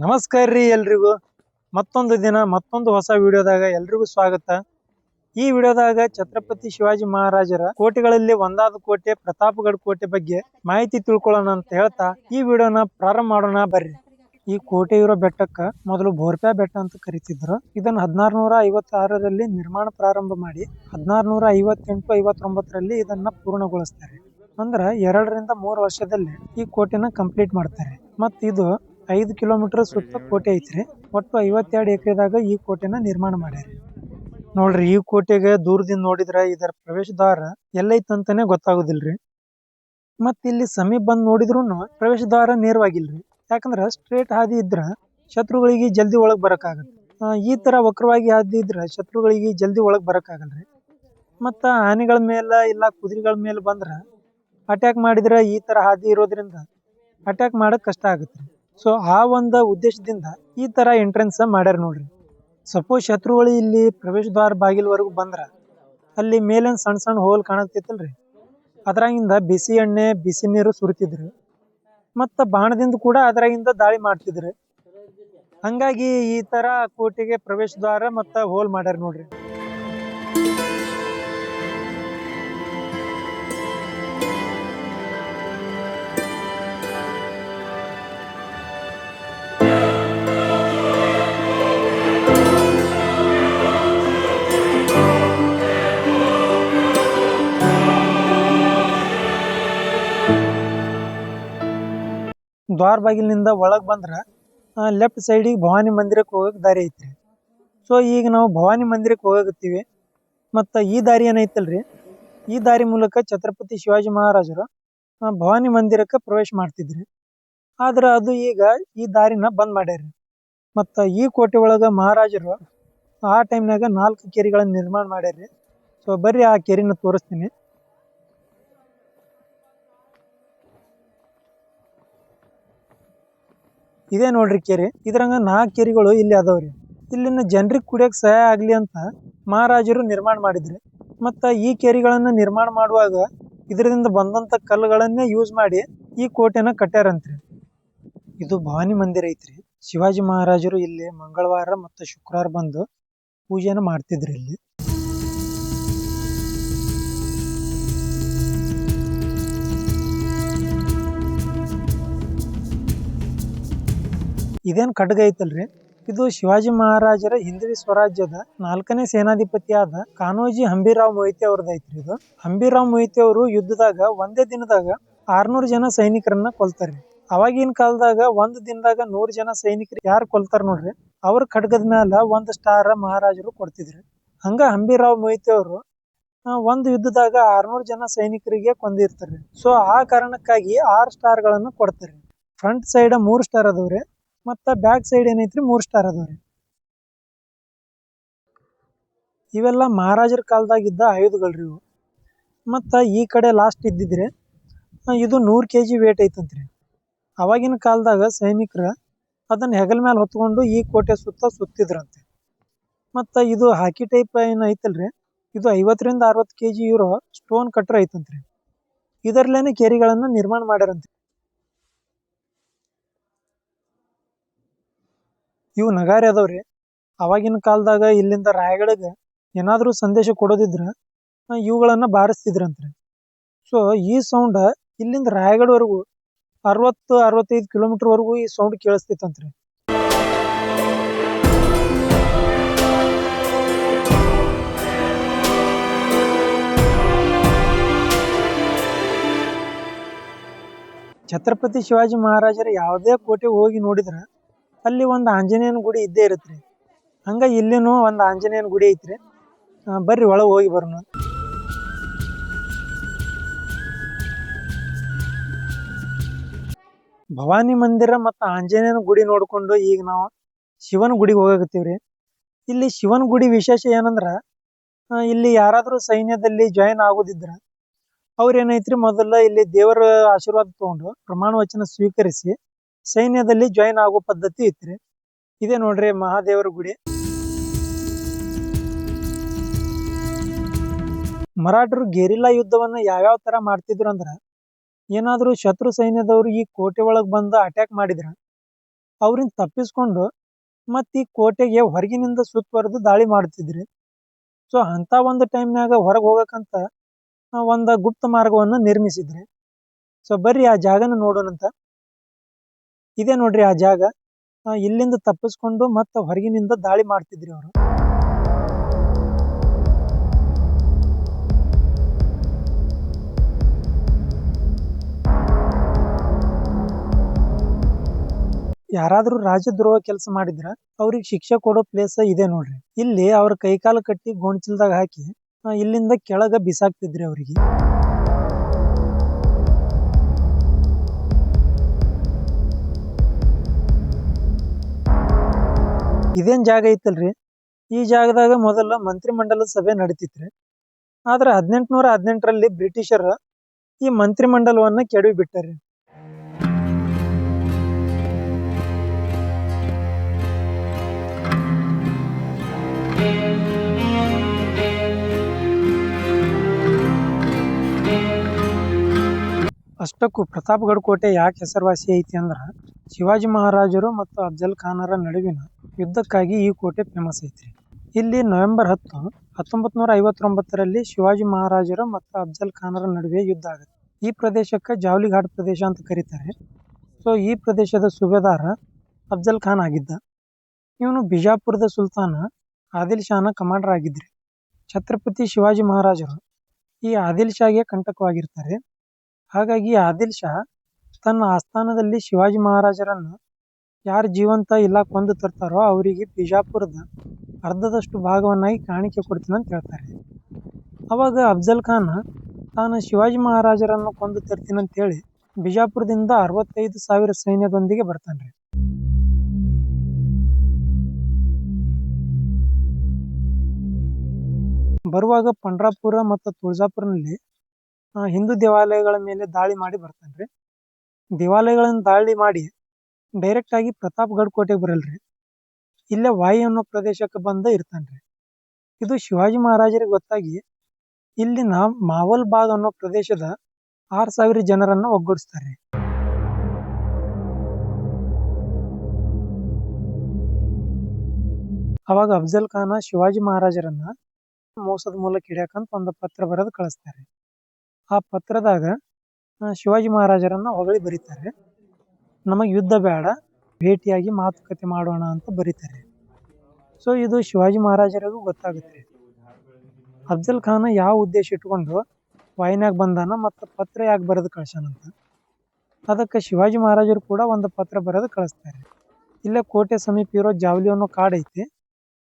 ನಮಸ್ಕಾರ ರೀ ಎಲ್ರಿಗೂ. ಮತ್ತೊಂದು ದಿನ ಮತ್ತೊಂದು ಹೊಸ ವಿಡಿಯೋದಾಗ ಎಲ್ರಿಗೂ ಸ್ವಾಗತ. ಈ ವಿಡಿಯೋದಾಗ ಛತ್ರಪತಿ ಶಿವಾಜಿ ಮಹಾರಾಜರ ಕೋಟೆಗಳಲ್ಲಿ ಒಂದಾದ ಕೋಟೆ ಪ್ರತಾಪಗಢ ಕೋಟೆ ಬಗ್ಗೆ ಮಾಹಿತಿ ತಿಳ್ಕೊಳ್ಳೋಣ ಅಂತ ಹೇಳ್ತಾ ಈ ವಿಡಿಯೋನ ಪ್ರಾರಂಭ ಮಾಡೋಣ ಬರ್ರಿ. ಈ ಕೋಟೆ ಇರೋ ಬೆಟ್ಟಕ್ಕ ಮೊದಲು ಬೋರ್ಪ್ಯಾ ಬೆಟ್ಟ ಅಂತ ಕರಿತಿದ್ರು. ಇದನ್ನ 1656ರಲ್ಲಿ ನಿರ್ಮಾಣ ಪ್ರಾರಂಭ ಮಾಡಿ 1658-59ರಲ್ಲಿ ಇದನ್ನ ಪೂರ್ಣಗೊಳಿಸ್ತಾರೆ. ಅಂದ್ರ 2 ರಿಂದ 3 ವರ್ಷದಲ್ಲಿ ಈ ಕೋಟೆನ ಕಂಪ್ಲೀಟ್ ಮಾಡ್ತಾರೆ. ಮತ್ ಇದು 5 ಕಿಲೋಮೀಟರ್ ಸುತ್ತ ಕೋಟೆ ಐತ್ರಿ. ಒಟ್ಟು 52 ಎಕರೆದಾಗ ಈ ಕೋಟೆನ ನಿರ್ಮಾಣ ಮಾಡ್ಯಾರ. ನೋಡ್ರಿ, ಈ ಕೋಟೆಗೆ ದೂರದಿಂದ ನೋಡಿದ್ರ ಇದರ ಪ್ರವೇಶ ದ್ವಾರ ಎಲ್ಲೈತಂತಾನೆ ಗೊತ್ತಾಗುದಿಲ್ರಿ. ಮತ್ ಇಲ್ಲಿ ಸಮೀಪ ಬಂದ್ ನೋಡಿದ್ರುನು ಪ್ರವೇಶ ದ್ವಾರ ನೇರವಾಗಿಲ್ರಿ. ಯಾಕಂದ್ರ ಸ್ಟ್ರೇಟ್ ಹಾದಿ ಇದ್ರ ಶತ್ರುಗಳಿಗೆ ಜಲ್ದಿ ಒಳಗ್ ಬರಕಾಗತ್ತೆ. ಈ ತರ ವಕ್ರವಾಗಿ ಹಾದಿ ಇದ್ರ ಶತ್ರುಗಳಿಗೆ ಜಲ್ದಿ ಒಳಗ್ ಬರಕಾಗಲ್ರಿ. ಮತ್ತ ಆನೆಗಳ ಮೇಲ ಇಲ್ಲ ಕುದುರೆಗಳ ಮೇಲೆ ಬಂದ್ರ ಅಟ್ಯಾಕ್ ಮಾಡಿದ್ರ ಈ ತರ ಹಾದಿ ಇರೋದ್ರಿಂದ ಅಟ್ಯಾಕ್ ಮಾಡಕ್ ಕಷ್ಟ ಆಗತ್ರಿ. ಸೊ ಆ ಒಂದು ಉದ್ದೇಶದಿಂದ ಈ ತರ ಎಂಟ್ರೆನ್ಸ್ ಮಾಡ್ಯಾರ ನೋಡ್ರಿ. ಸಪೋಸ್ ಶತ್ರುಗಳು ಇಲ್ಲಿ ಪ್ರವೇಶ ದ್ವಾರ ಬಾಗಿಲ್ವರೆಗೂ ಬಂದ್ರ ಅಲ್ಲಿ ಮೇಲೆ ಸಣ್ಣ ಸಣ್ಣ ಹೋಲ್ ಕಾಣತಿತ್ತಲ್ರಿ, ಅದ್ರಾಗಿಂದ ಬಿಸಿ ಎಣ್ಣೆ ಬಿಸಿ ನೀರು ಸುರಿತಿದ್ರು. ಮತ್ತ ಬಾಣದಿಂದ ಕೂಡ ಅದ್ರಾಗಿಂದ ದಾಳಿ ಮಾಡ್ತಿದ್ರು. ಹಂಗಾಗಿ ಈ ತರ ಕೋಟೆಗೆ ಪ್ರವೇಶ ದ್ವಾರ ಮತ್ತ ಹೋಲ್ ಮಾಡ್ಯಾರ ನೋಡ್ರಿ. ದ್ವಾರ ಬಾಗಿಲಿನಿಂದ ಒಳಗ್ ಬಂದ್ರ ಲೆಫ್ಟ್ ಸೈಡಿಗೆ ಭವಾನಿ ಮಂದಿರಕ್ಕೆ ಹೋಗಕ್ ದಾರಿ ಐತ್ರಿ. ಸೊ ಈಗ ನಾವು ಭವಾನಿ ಮಂದಿರಕ್ಕೆ ಹೋಗಕತ್ತೀವಿ. ಮತ್ತ ಈ ದಾರಿ ಏನೈತಲ್ರಿ, ಈ ದಾರಿ ಮೂಲಕ ಛತ್ರಪತಿ ಶಿವಾಜಿ ಮಹಾರಾಜರು ಭವಾನಿ ಮಂದಿರಕ್ಕೆ ಪ್ರವೇಶ ಮಾಡ್ತಿದ್ರಿ. ಆದ್ರ ಅದು ಈಗ ಈ ದಾರಿನ ಬಂದ್ ಮಾಡ್ಯಾರ್ರಿ. ಮತ್ತ ಈ ಕೋಟೆ ಒಳಗ ಮಹಾರಾಜರು ಆ ಟೈಮ್ನಾಗ 4 ಕೆರೆಗಳನ್ನ ನಿರ್ಮಾಣ ಮಾಡ್ಯಾರ್ರಿ. ಸೊ ಬರ್ರಿ ಆ ಕೆರೆನ ತೋರಿಸ್ತೀನಿ. ಇದೇ ನೋಡ್ರಿ ಕೆರೆ. ಇದ್ರಂಗ 4 ಕೆರೆಗಳು ಇಲ್ಲಿ ಅದಾವ್ರಿ. ಇಲ್ಲಿನ ಜನರಿಗೆ ಕುಡಿಯಕ್ ಸಹಾಯ ಆಗ್ಲಿ ಅಂತ ಮಹಾರಾಜರು ನಿರ್ಮಾಣ ಮಾಡಿದ್ರಿ. ಮತ್ತ ಈ ಕೆರೆಗಳನ್ನ ನಿರ್ಮಾಣ ಮಾಡುವಾಗ ಇದರಿಂದ ಬಂದಂತ ಕಲ್ಲುಗಳನ್ನೇ ಯೂಸ್ ಮಾಡಿ ಈ ಕೋಟೆನ ಕಟ್ಟ್ಯಾರಂತ್ರಿ. ಇದು ಭವಾನಿ ಮಂದಿರ ಐತ್ರಿ. ಶಿವಾಜಿ ಮಹಾರಾಜರು ಇಲ್ಲಿ ಮಂಗಳವಾರ ಮತ್ತು ಶುಕ್ರವಾರ ಬಂದು ಪೂಜೆನ ಮಾಡ್ತಿದ್ರಿ ಇಲ್ಲಿ. ಇದೇನ್ ಖಡ್ಗ ಐತಲ್ರಿ, ಇದು ಶಿವಾಜಿ ಮಹಾರಾಜರ ಹಿಂದವಿ ಸ್ವರಾಜ್ಯದ 4ನೇ ಸೇನಾಧಿಪತಿಯಾದ ಕಾನೋಜಿ ಹಂಬಿರಾವ್ ಮೊಹಿತೆ ಅವ್ರದ್ದು ಐತ್ರಿ. ಇದು ಹಂಬಿರಾವ್ ಮೊಹಿತೆ ಅವರು ಯುದ್ಧದಾಗ ಒಂದೇ ದಿನದಾಗ 600 ಜನ ಸೈನಿಕರನ್ನ ಕೊಲ್ತಾರ್ರಿ. ಅವಾಗಿನ ಕಾಲದಾಗ ಒಂದ್ ದಿನದಾಗ 100 ಜನ ಸೈನಿಕರು ಯಾರು ಕೊಲ್ತಾರ ನೋಡ್ರಿ, ಅವ್ರ ಖಡ್ಗದ ಮ್ಯಾಲ 1 ಸ್ಟಾರ್ ಮಹಾರಾಜರು ಕೊಡ್ತಿದ್ರಿ. ಹಂಗ ಹಂಬಿರಾವ್ ಮೊಹಿತೆ ಅವರು ಒಂದ್ ಯುದ್ಧದಾಗ 600 ಜನ ಸೈನಿಕರಿಗೆ ಕೊಂದಿರ್ತಾರ್ರಿ. ಸೊ ಆ ಕಾರಣಕ್ಕಾಗಿ 6 ಸ್ಟಾರ್ ಗಳನ್ನ ಕೊಡ್ತಾರ್ರಿ. ಫ್ರಂಟ್ ಸೈಡ್ 3 ಸ್ಟಾರ್ ಅದಾವ್ರಿ, ಮತ್ತ ಬ್ಯಾಕ್ ಸೈಡ್ ಏನೈತ್ರಿ 3 ಸ್ಟಾರ್ ಅದಾವ್ರಿ. ಇವೆಲ್ಲ ಮಹಾರಾಜರ ಕಾಲದಾಗಿದ್ದ ಆಯುಧಗಳ್ರಿ ಇವು. ಮತ್ತ ಈ ಕಡೆ ಲಾಸ್ಟ್ ಇದ್ದಿದ್ರಿ ಇದು 100 kg ವೇಟ್ ಐತಂತ್ರಿ. ಅವಾಗಿನ ಕಾಲದಾಗ ಸೈನಿಕರ ಅದನ್ನ ಹೆಗಲ ಮ್ಯಾಲ ಹೊತ್ಕೊಂಡು ಈ ಕೋಟೆ ಸುತ್ತ ಸುತ್ತಿದ್ರಂತೆ. ಮತ್ತ ಇದು ಹಾಕಿ ಟೈಪ್ ಏನ್ ಐತಲ್ರಿ, ಇದು 50 ರಿಂದ 60 kg ಇರೋ ಸ್ಟೋನ್ ಕಟ್ರ ಐತಂತ್ರಿ. ಇದರ್ಲೇನೆ ಕೆರೆಗಳನ್ನ ನಿರ್ಮಾಣ ಮಾಡ್ಯಾರಂತ್ರಿ. ಇವು ನಗಾರಿ ಅದಾವ್ರಿ. ಅವಾಗಿನ ಕಾಲದಾಗ ಇಲ್ಲಿಂದ ರಾಯಗಢಗೆ ಏನಾದ್ರೂ ಸಂದೇಶ ಕೊಡೋದಿದ್ರ ಇವುಗಳನ್ನ ಬಾರಿಸ್ತಿದ್ರಂತ್ರಿ. ಸೊ ಈ ಸೌಂಡ್ ಇಲ್ಲಿಂದ ರಾಯಗಢವರೆಗೂ 60-65 ಕಿಲೋಮೀಟರ್ ವರೆಗೂ ಈ ಸೌಂಡ್ ಕೇಳಿಸ್ತಿತ್ತಂತ್ರಿ. ಛತ್ರಪತಿ ಶಿವಾಜಿ ಮಹಾರಾಜರ ಯಾವುದೇ ಕೋಟೆ ಹೋಗಿ ನೋಡಿದ್ರ ಅಲ್ಲಿ ಒಂದು ಆಂಜನೇಯನ ಗುಡಿ ಇದ್ದೇ ಇರತ್ರಿ. ಹಂಗ ಇಲ್ಲಿನೂ ಒಂದು ಆಂಜನೇಯನ ಗುಡಿ ಐತ್ರಿ. ಬರ್ರಿ ಒಳಗೆ ಹೋಗಿ ಬರೋಣ. ಭವಾನಿ ಮಂದಿರ ಮತ್ತು ಆಂಜನೇಯನ ಗುಡಿ ನೋಡ್ಕೊಂಡು ಈಗ ನಾವು ಶಿವನ ಗುಡಿಗೆ ಹೋಗಕತ್ತೀವ್ರಿ. ಇಲ್ಲಿ ಶಿವನ ಗುಡಿ ವಿಶೇಷ ಏನಂದ್ರ, ಇಲ್ಲಿ ಯಾರಾದ್ರೂ ಸೈನ್ಯದಲ್ಲಿ ಜಾಯಿನ್ ಆಗೋದಿದ್ರ ಅವ್ರೇನೈತ್ರಿ ಮೊದಲ ಇಲ್ಲಿ ದೇವರ ಆಶೀರ್ವಾದ ತಗೊಂಡು ಪ್ರಮಾಣ ವಚನ ಸ್ವೀಕರಿಸಿ ಸೈನ್ಯದಲ್ಲಿ ಜಾಯಿನ್ ಆಗೋ ಪದ್ಧತಿ ಐತ್ರಿ. ಇದೇ ನೋಡ್ರಿ ಮಹಾದೇವರ ಗುಡಿ. ಮರಾಠರು ಗೆರಿಲ್ಲಾ ಯುದ್ಧವನ್ನ ಯಾವ್ಯಾವ ತರ ಮಾಡ್ತಿದ್ರು ಅಂದ್ರ, ಏನಾದ್ರೂ ಶತ್ರು ಸೈನ್ಯದವ್ರು ಈ ಕೋಟೆ ಒಳಗ್ ಬಂದು ಅಟ್ಯಾಕ್ ಮಾಡಿದ್ರ ಅವ್ರಿಂದ ತಪ್ಪಿಸ್ಕೊಂಡು ಮತ್ ಈ ಕೋಟೆಗೆ ಹೊರಗಿನಿಂದ ಸುತ್ತುವರೆದು ದಾಳಿ ಮಾಡ್ತಿದ್ರಿ. ಸೊ ಅಂತ ಒಂದು ಟೈಮ್ನಾಗ ಹೊರಗೆ ಹೋಗಕ್ಕಂತ ಒಂದ ಗುಪ್ತ ಮಾರ್ಗವನ್ನ ನಿರ್ಮಿಸಿದ್ರಿ. ಸೊ ಬರ್ರಿ ಆ ಜಾಗನ ನೋಡೋಣಂತ. ಇದೇ ನೋಡ್ರಿ ಆ ಜಾಗ. ಇಲ್ಲಿಂದ ತಪ್ಪಿಸ್ಕೊಂಡು ಮತ್ತ ಹೊರಗಿನಿಂದ ದಾಳಿ ಮಾಡ್ತಿದ್ರಿ ಅವರು. ಯಾರಾದ್ರೂ ರಾಜದ್ರೋಹ ಕೆಲಸ ಮಾಡಿದ್ರ ಅವ್ರಿಗೆ ಶಿಕ್ಷೆ ಕೊಡೋ ಪ್ಲೇಸ್ ಇದೆ ನೋಡ್ರಿ. ಇಲ್ಲಿ ಅವ್ರ ಕೈಕಾಲು ಕಟ್ಟಿ ಗೋಣಿಚೀಲದಾಗ ಹಾಕಿ ಇಲ್ಲಿಂದ ಕೆಳಗ ಬಿಸಾಕ್ತಿದ್ರಿ ಅವ್ರಿಗೆ. ಇದೇನ್ ಜಾಗ ಐತಲ್ರಿ, ಈ ಜಾಗದಾಗ ಮೊದಲ ಮಂತ್ರಿ ಮಂಡಲದ ಸಭೆ ನಡೀತಿತ್ರಿ. ಆದ್ರ 1818ರಲ್ಲಿ ಬ್ರಿಟಿಷರ ಈ ಮಂತ್ರಿ ಮಂಡಲವನ್ನ ಕೆಡವಿ ಬಿಟ್ಟಾರಿ. ಅಷ್ಟಕ್ಕೂ ಪ್ರತಾಪ್ಗಢ ಕೋಟೆ ಯಾಕೆ ಹೆಸರುವಾಸಿ ಐತಿ ಅಂದ್ರ ಶಿವಾಜಿ ಮಹಾರಾಜರು ಮತ್ತು ಅಫ್ಜಲ್ ಖಾನರ ನಡುವಿನ ಯುದ್ಧಕ್ಕಾಗಿ ಈ ಕೋಟೆ ಫೇಮಸ್ ಐತ್ರಿ. ಇಲ್ಲಿ ನವೆಂಬರ್ 10, 1959ರಲ್ಲಿ ಶಿವಾಜಿ ಮಹಾರಾಜರು ಮತ್ತು ಅಫ್ಜಲ್ ಖಾನರ ನಡುವೆ ಯುದ್ಧ ಆಗುತ್ತೆ. ಈ ಪ್ರದೇಶಕ್ಕೆ ಜಾವ್ಲಿ ಘಾಟ್ ಪ್ರದೇಶ ಅಂತ ಕರೀತಾರೆ. ಸೊ ಈ ಪ್ರದೇಶದ ಸುಬೇದಾರ ಅಫ್ಜಲ್ ಖಾನ್ ಆಗಿದ್ದ. ಇವನು ಬಿಜಾಪುರದ ಸುಲ್ತಾನ ಆದಿಲ್ ಶಾನ ಕಮಾಂಡರ್ ಆಗಿದ್ರಿ. ಛತ್ರಪತಿ ಶಿವಾಜಿ ಮಹಾರಾಜರು ಈ ಆದಿಲ್ ಶಾಗೆ ಕಂಟಕವಾಗಿರ್ತಾರೆ. ಹಾಗಾಗಿ ಆದಿಲ್ ಶಾ ತನ್ನ ಆಸ್ಥಾನದಲ್ಲಿ ಶಿವಾಜಿ ಮಹಾರಾಜರನ್ನು ಯಾರು ಜೀವಂತ ಇಲ್ಲ ಕೊಂದು ತರ್ತಾರೋ ಅವರಿಗೆ ಬಿಜಾಪುರದ ಅರ್ಧದಷ್ಟು ಭಾಗವನ್ನಾಗಿ ಕಾಣಿಕೆ ಕೊಡ್ತೀನಿ ಅಂತ ಹೇಳ್ತಾರೆ. ಅವಾಗ ಅಫ್ಜಲ್ ಖಾನ್ ತಾನು ಶಿವಾಜಿ ಮಹಾರಾಜರನ್ನು ಕೊಂದು ತರ್ತೀನಿ ಅಂತ ಹೇಳಿ ಬಿಜಾಪುರದಿಂದ 65,000 ಸೈನ್ಯದೊಂದಿಗೆ ಬರ್ತಾನ್ರಿ. ಬರುವಾಗ ಪಂಡ್ರಾಪುರ ಮತ್ತು ತುಳಜಾಪುರನಲ್ಲಿ ಹಿಂದೂ ದೇವಾಲಯಗಳ ಮೇಲೆ ದಾಳಿ ಮಾಡಿ ಬರ್ತಾನ್ರಿ. ದೇವಾಲಯಗಳನ್ನು ದಾಳಿ ಮಾಡಿ ಡೈರೆಕ್ಟ್ ಆಗಿ ಪ್ರತಾಪ್ಗಢ ಕೋಟೆಗೆ ಬರಲ್ರಿ, ಇಲ್ಲೇ ವಾಯಿ ಅನ್ನೋ ಪ್ರದೇಶಕ್ಕೆ ಬಂದ ಇರ್ತಾನ್ರಿ. ಇದು ಶಿವಾಜಿ ಮಹಾರಾಜರಿಗೆ ಗೊತ್ತಾಗಿ ಇಲ್ಲಿನ ಮಾವಲ್ ಬಾಗ್ ಅನ್ನೋ ಪ್ರದೇಶದ 6,000 ಜನರನ್ನ ಒಗ್ಗೂಡಿಸ್ತಾರೆ. ಅವಾಗ ಅಫ್ಜಲ್ ಖಾನ ಶಿವಾಜಿ ಮಹಾರಾಜರನ್ನ ಮೋಸದ ಮೂಲಕ ಹಿಡಿಯಕಂತ ಒಂದು ಪತ್ರ ಬರೆದು ಕಳಿಸ್ತಾರೆ. ಆ ಪತ್ರದಾಗ ಶಿವಾಜಿ ಮಹಾರಾಜರನ್ನ ಹೊಗಳಿ ಬರೀತಾರೆ. ನಮಗೆ ಯುದ್ಧ ಬೇಡ, ಭೇಟಿಯಾಗಿ ಮಾತುಕತೆ ಮಾಡೋಣ ಅಂತ ಬರೀತಾರೆ. ಸೊ ಇದು ಶಿವಾಜಿ ಮಹಾರಾಜರಿಗೂ ಗೊತ್ತಾಗುತ್ತೆ ಅಫ್ಜಲ್ ಖಾನ ಯಾವ ಉದ್ದೇಶ ಇಟ್ಕೊಂಡು ವಾಯಿನಾಗ ಬಂದಾನ ಮತ್ತು ಪತ್ರ ಯಾಕೆ ಬರೆದು ಕಳ್ಸಾನಂತ. ಅದಕ್ಕೆ ಶಿವಾಜಿ ಮಹಾರಾಜರು ಕೂಡ ಒಂದು ಪತ್ರ ಬರೆದು ಕಳಿಸ್ತಾರೆ. ಇಲ್ಲೇ ಕೋಟೆ ಸಮೀಪ ಇರೋ ಜಾವ್ಲಿ ಅನ್ನೋ ಕಾಡು ಐತಿ,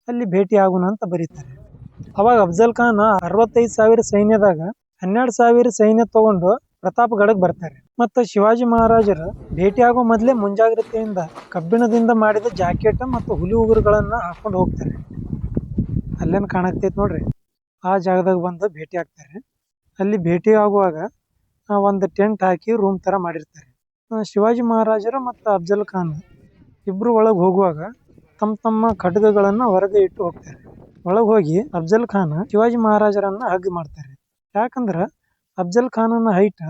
ಅಲ್ಲಿ ಭೇಟಿ ಆಗೋಣ ಅಂತ ಬರೀತಾರೆ. ಅವಾಗ ಅಫ್ಜಲ್ ಖಾನ್ 65,000 ಸೈನ್ಯದಾಗ 12,000 ಸೈನ್ಯ ತಗೊಂಡು ಪ್ರತಾಪ್ಗಢಕ್ಕೆ ಬರ್ತಾರೆ. ಮತ್ತು ಶಿವಾಜಿ ಮಹಾರಾಜರು ಭೇಟಿಯಾಗೋ ಮೊದಲೇ ಮುಂಜಾಗ್ರತೆಯಿಂದ ಕಬ್ಬಿಣದಿಂದ ಮಾಡಿದ ಜಾಕೆಟ್ ಮತ್ತು ಹುಲಿ ಉಗುರುಗಳನ್ನ ಹಾಕೊಂಡು ಹೋಗ್ತಾರೆ. ಅಲ್ಲೇನು ಕಾಣಾಕ್ತೈತಿ ನೋಡ್ರಿ, ಆ ಜಾಗದಾಗ ಬಂದು ಭೇಟಿ ಆಗ್ತಾರೆ. ಅಲ್ಲಿ ಭೇಟಿ ಆಗುವಾಗ ಒಂದು ಟೆಂಟ್ ಹಾಕಿ ರೂಮ್ ತರ ಮಾಡಿರ್ತಾರೆ. ಶಿವಾಜಿ ಮಹಾರಾಜರು ಮತ್ತು ಅಫ್ಜಲ್ ಖಾನ್ ಇಬ್ರು ಒಳಗೆ ಹೋಗುವಾಗ ತಮ್ಮ ತಮ್ಮ ಖಡ್ಗಗಳನ್ನ ಹೊರಗೆ ಇಟ್ಟು ಹೋಗ್ತಾರೆ. ಒಳಗೆ ಹೋಗಿ ಅಫ್ಜಲ್ ಖಾನ್ ಶಿವಾಜಿ ಮಹಾರಾಜರನ್ನ ಹಗ್ ಮಾಡ್ತಾರೆ. ಯಾಕಂದ್ರ ಅಫ್ಜಲ್ ಖಾನನ ಹೈಟ್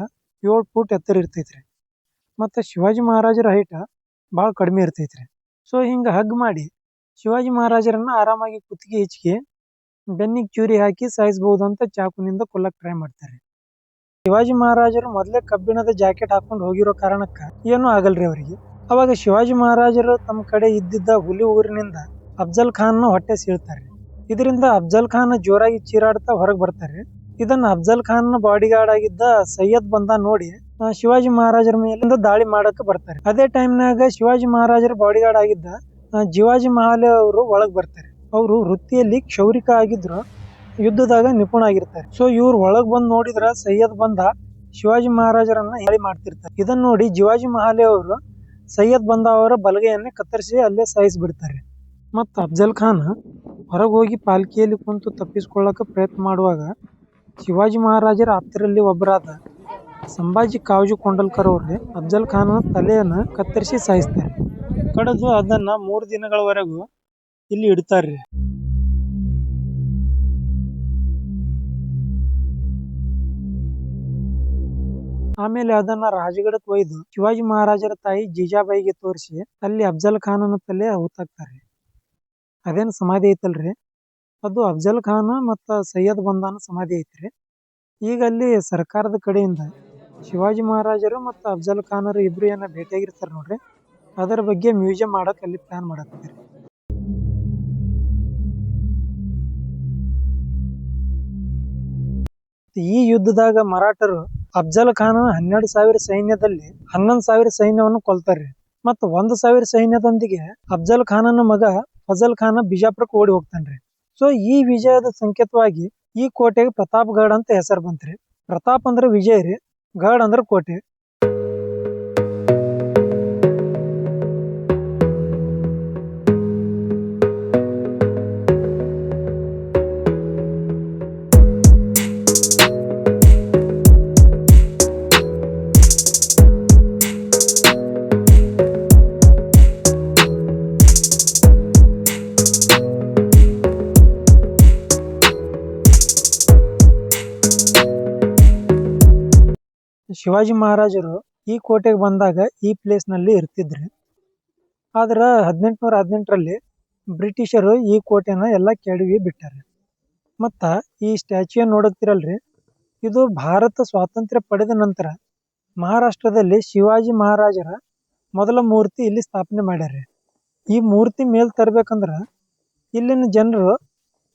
7 ಫೂಟ್ ಎತ್ತರ ಇರ್ತೈತ್ರಿ, ಮತ್ತು ಶಿವಾಜಿ ಮಹಾರಾಜರ ಹೈಟ್ ಭಾಳ ಕಡಿಮೆ ಇರ್ತೈತ್ರಿ. ಸೊ ಹಿಂಗೆ ಹಗ್ ಮಾಡಿ ಶಿವಾಜಿ ಮಹಾರಾಜರನ್ನ ಆರಾಮಾಗಿ ಕುತ್ತಿಗೆ ಹೆಚ್ಚಿಗೆ ಬೆನ್ನಿಗೆ ಚೂರಿ ಹಾಕಿ ಸಾಯಿಸ್ಬಹುದು ಅಂತ ಚಾಕುನಿಂದ ಕೊಲ್ಲಕ್ಕೆ ಟ್ರೈ ಮಾಡ್ತಾರೆ. ಶಿವಾಜಿ ಮಹಾರಾಜರು ಮೊದಲೇ ಕಬ್ಬಿಣದ ಜಾಕೆಟ್ ಹಾಕೊಂಡು ಹೋಗಿರೋ ಕಾರಣಕ್ಕ ಏನೂ ಆಗಲ್ರಿ ಅವರಿಗೆ. ಅವಾಗ ಶಿವಾಜಿ ಮಹಾರಾಜರು ತಮ್ಮ ಕಡೆ ಇದ್ದಿದ್ದ ಹುಲಿ ಉಗುರಿನಿಂದ ಅಫ್ಜಲ್ ಖಾನ್ನ ಹೊಟ್ಟೆ ಸೀಳ್ತಾರೆ. ಇದರಿಂದ ಅಫ್ಜಲ್ ಖಾನ್ ಜೋರಾಗಿ ಚೀರಾಡ್ತಾ ಹೊರಗೆ ಬರ್ತಾರೆ. ಇದನ್ನ ಅಫ್ಜಲ್ ಖಾನ್ ಬಾಡಿಗಾರ್ಡ್ ಆಗಿದ್ದ ಸೈಯದ್ ಬಂದ ನೋಡಿ ಶಿವಾಜಿ ಮಹಾರಾಜರ ಮೇಲೆ ದಾಳಿ ಮಾಡಕ್ ಬರ್ತಾರೆ. ಅದೇ ಟೈಮ್ನಾಗ ಶಿವಾಜಿ ಮಹಾರಾಜರ ಬಾಡಿಗಾರ್ಡ್ ಆಗಿದ್ದ ಶಿವಾಜಿ ಮಹಾಲೆ ಅವರು ಒಳಗ್ ಬರ್ತಾರೆ. ಅವರು ವೃತ್ತಿಯಲ್ಲಿ ಕ್ಷೌರಿಕ ಆಗಿದ್ರು, ಯುದ್ಧದಾಗ ನಿಪುಣ ಆಗಿರ್ತಾರೆ. ಸೊ ಇವ್ರು ಒಳಗ್ ಬಂದ್ ನೋಡಿದ್ರ ಸೈಯದ್ ಬಂದ ಶಿವಾಜಿ ಮಹಾರಾಜರನ್ನ ಹೇಳಿ ಮಾಡ್ತಿರ್ತಾರೆ. ಇದನ್ನ ನೋಡಿ ಶಿವಾಜಿ ಮಹಾಲೆ ಅವರು ಸೈಯದ್ ಬಂದ ಅವರ ಬಲಗೈಯನ್ನೇ ಕತ್ತರಿಸಿ ಅಲ್ಲೇ ಸಾಯಿಸ್ಬಿಡ್ತಾರೆ. ಮತ್ತು ಅಫ್ಜಲ್ ಖಾನ್ ಹೊರಗೆ ಹೋಗಿ ಪಾಲ್ಕಿಯಲ್ಲಿ ಕುಂತು ತಪ್ಪಿಸ್ಕೊಳ್ಳಕ ಪ್ರಯತ್ನ ಮಾಡುವಾಗ ಶಿವಾಜಿ ಮಹಾರಾಜರ ಹತ್ತರಲ್ಲಿ ಒಬ್ಬರಾದ ಸಂಭಾಜಿ ಕಾವಜು ಕೊಂಡಲ್ಕರ್ ಅವ್ರೆ ಅಫ್ಜಲ್ ಖಾನ್ ತಲೆಯನ್ನ ಕತ್ತರಿಸಿ ಸಾಯಿಸ್ತಾರೆ. ಕಡಿದು ಅದನ್ನ 3 ದಿನಗಳವರೆಗೂ ಇಲ್ಲಿ ಇಡ್ತಾರ್ರಿ. ಆಮೇಲೆ ಅದನ್ನ ರಾಜಗಡಕ್ಕೆ ಒಯ್ದು ಶಿವಾಜಿ ಮಹಾರಾಜರ ತಾಯಿ ಜೀಜಾಬಾಯಿಗೆ ತೋರಿಸಿ ಅಲ್ಲಿ ಅಫ್ಜಲ್ ಖಾನನ ತಲೆ ಹೂತಾಕ್ತಾರ್ರಿ. ಅದೇನ್ ಸಮಾಧಿ ಐತಲ್ರಿ, ಅದು ಅಫ್ಜಲ್ ಖಾನ್ ಮತ್ತ ಸೈಯದ್ ಬಂದಾನ ಸಮಾಧಿ ಐತ್ರಿ. ಈಗ ಅಲ್ಲಿ ಸರ್ಕಾರದ ಕಡೆಯಿಂದ ಶಿವಾಜಿ ಮಹಾರಾಜರು ಮತ್ತು ಅಫ್ಜಲ್ ಖಾನರು ಇಬ್ರು ಏನ ಭೇಟಿಯಾಗಿರ್ತಾರ ನೋಡ್ರಿ, ಅದರ ಬಗ್ಗೆ ಮ್ಯೂಸಿಯಂ ಮಾಡಕ್ ಅಲ್ಲಿ ಪ್ಲಾನ್ ಮಾಡತ್ತೀರಿ. ಈ ಯುದ್ಧದಾಗ ಮರಾಠರು ಅಫ್ಜಲ್ ಖಾನ್ 12,000 ಸೈನ್ಯದಲ್ಲಿ 11,000 ಸೈನ್ಯವನ್ನು ಕೊಲ್ತಾರ್ರಿ. ಮತ್ತ 1,000 ಸೈನ್ಯದೊಂದಿಗೆ ಅಫ್ಜಲ್ ಖಾನನ ಮಗ ಫಜಲ್ ಖಾನ್ ಬಿಜಾಪುರಕ್ಕೆ ಓಡಿ ಹೋಗ್ತಾನ್ರಿ. ಸೊ ಈ ವಿಜಯದ ಸಂಕೇತವಾಗಿ ಈ ಕೋಟೆಗೆ ಪ್ರತಾಪ್ಗಢ ಅಂತ ಹೆಸರು ಬಂತ್ರಿ. ಪ್ರತಾಪ್ ಅಂದ್ರ ವಿಜಯ ರೀ, ಗಢ ಅಂದ್ರ ಕೋಟೆ. ಶಿವಾಜಿ ಮಹಾರಾಜರು ಈ ಕೋಟೆಗೆ ಬಂದಾಗ ಈ ಪ್ಲೇಸ್ ನಲ್ಲಿ ಇರ್ತಿದ್ರಿ. ಆದ್ರ 1818ರಲ್ಲಿ ಬ್ರಿಟಿಷರು ಈ ಕೋಟೆನ ಎಲ್ಲ ಕೆಡವಿ ಬಿಟ್ಟಾರೆ. ಮತ್ತ ಈ ಸ್ಟ್ಯಾಚ್ಯೂ ನೋಡುತ್ತೀರಲ್ರಿ, ಇದು ಭಾರತ ಸ್ವಾತಂತ್ರ್ಯ ಪಡೆದ ನಂತರ ಮಹಾರಾಷ್ಟ್ರದಲ್ಲಿ ಶಿವಾಜಿ ಮಹಾರಾಜರ ಮೊದಲ ಮೂರ್ತಿ ಇಲ್ಲಿ ಸ್ಥಾಪನೆ ಮಾಡ್ಯಾರ್ರಿ. ಈ ಮೂರ್ತಿ ಮೇಲ್ ತರ್ಬೇಕಂದ್ರ ಇಲ್ಲಿನ ಜನರು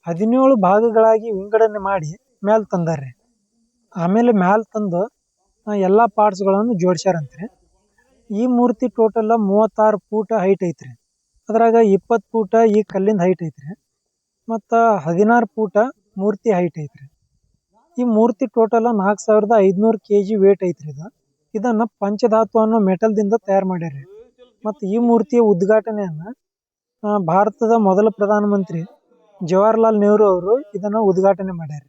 17 ಭಾಗಗಳಾಗಿ ವಿಂಗಡಣೆ ಮಾಡಿ ಮ್ಯಾಲ್ ತಂದಾರ್ರಿ. ಆಮೇಲೆ ಮ್ಯಾಲ್ ತಂದು ಎಲ್ಲಾ ಪಾರ್ಟ್ಸ್ಗಳನ್ನು ಜೋಡ್ಸ್ಯಾರಂತ್ರಿ. ಈ ಮೂರ್ತಿ ಟೋಟಲ್ 36 ಫೂಟ್ ಹೈಟ್ ಐತ್ರಿ. ಅದ್ರಾಗ 20 ಫೂಟ ಈ ಕಲ್ಲಿಂದ ಹೈಟ್ ಐತ್ರಿ, ಮತ್ತ 16 ಫೂಟ ಮೂರ್ತಿ ಹೈಟ್ ಐತ್ರಿ. ಈ ಮೂರ್ತಿ ಟೋಟಲ್ 4500 kg ವೇಟ್ ಐತ್ರಿ. ಇದನ್ನ ಪಂಚಧಾತು ಅನ್ನೋ ಮೆಟಲ್ ದಿಂದ ತಯಾರು ಮಾಡ್ಯಾರ್ರಿ. ಮತ್ತ ಈ ಮೂರ್ತಿಯ ಉದ್ಘಾಟನೆಯನ್ನ ಭಾರತದ ಮೊದಲ ಪ್ರಧಾನಮಂತ್ರಿ ಜವಾಹರ್ಲಾಲ್ ನೆಹರು ಅವರು ಇದನ್ನ ಉದ್ಘಾಟನೆ ಮಾಡ್ಯಾರ.